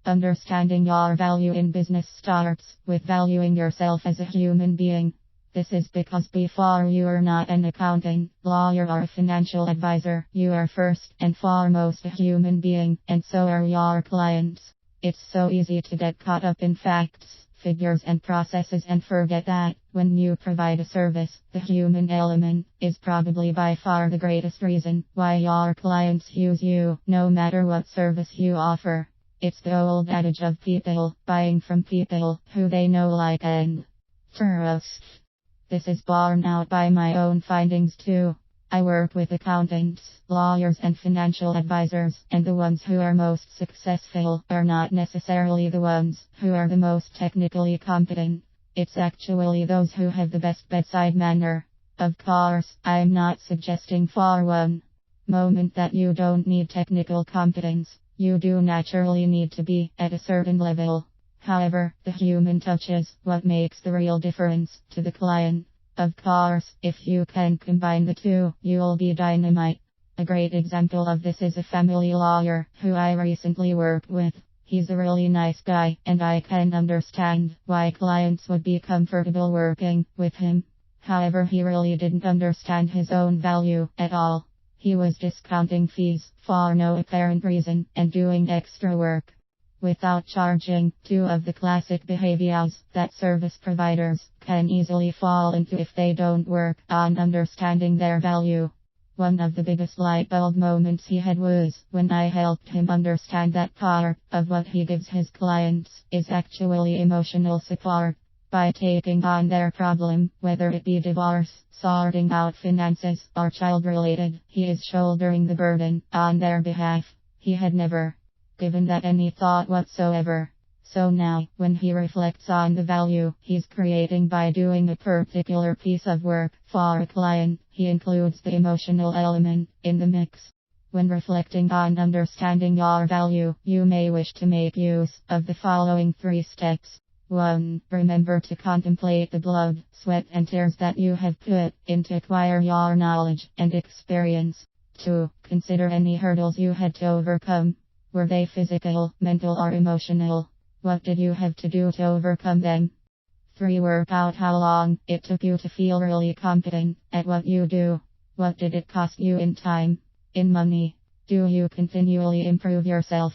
Understanding your value in business starts with valuing yourself as a human being. This is because before you are not an accountant, lawyer, or a financial advisor, you are first and foremost a human being, and so are your clients. It's so easy to get caught up in facts, figures, and processes and forget that, when you provide a service, the human element is probably by far the greatest reason why your clients use you, no matter what service you offer. It's the old adage of people buying from people who they know, like, and trust. This is borne out by my own findings too. I work with accountants, lawyers, and financial advisors, and the ones who are most successful are not necessarily the ones who are the most technically competent. It's actually those who have the best bedside manner. Of course, I'm not suggesting for one moment that you don't need technical competence. You do naturally need to be at a certain level. However, the human touch is what makes the real difference to the client. Of course, if you can combine the two, you'll be dynamite. A great example of this is a family lawyer who I recently worked with. He's a really nice guy, and I can understand why clients would be comfortable working with him. However, he really didn't understand his own value at all. He was discounting fees for no apparent reason and doing extra work without charging. Two of the classic behaviors that service providers can easily fall into if they don't work on understanding their value. One of the biggest light bulb moments he had was when I helped him understand that part of what he gives his clients is actually emotional support. By taking on their problem, whether it be divorce, sorting out finances, or child-related, he is shouldering the burden on their behalf. He had never given that any thought whatsoever. So now, when he reflects on the value he's creating by doing a particular piece of work for a client, he includes the emotional element in the mix. When reflecting on understanding your value, you may wish to make use of the following 3 steps. 1. Remember to contemplate the blood, sweat, and tears that you have put in to acquire your knowledge and experience. 2. Consider any hurdles you had to overcome. Were they physical, mental, or emotional? What did you have to do to overcome them? 3. Work out how long it took you to feel really competent at what you do. What did it cost you in time, in money? Do you continually improve yourself?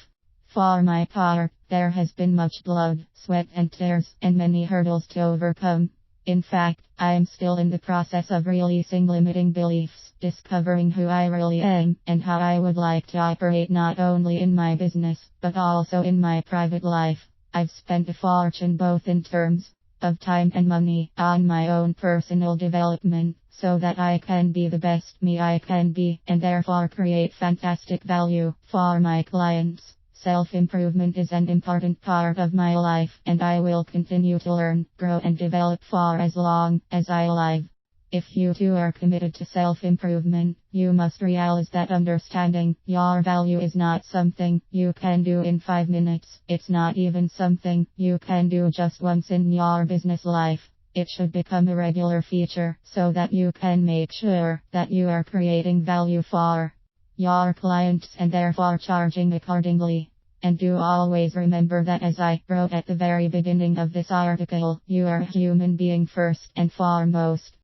For my part, there has been much blood, sweat, and tears, and many hurdles to overcome. In fact, I am still in the process of releasing limiting beliefs, discovering who I really am, and how I would like to operate not only in my business, but also in my private life. I've spent a fortune both in terms of time and money on my own personal development, so that I can be the best me I can be, and therefore create fantastic value for my clients. Self-improvement is an important part of my life, and I will continue to learn, grow, and develop for as long as I live. If you too are committed to self-improvement, you must realize that understanding your value is not something you can do in 5 minutes. It's not even something you can do just once in your business life. It should become a regular feature so that you can make sure that you are creating value for your clients and therefore charging accordingly. And do always remember that, as I wrote at the very beginning of this article, you are a human being first and foremost.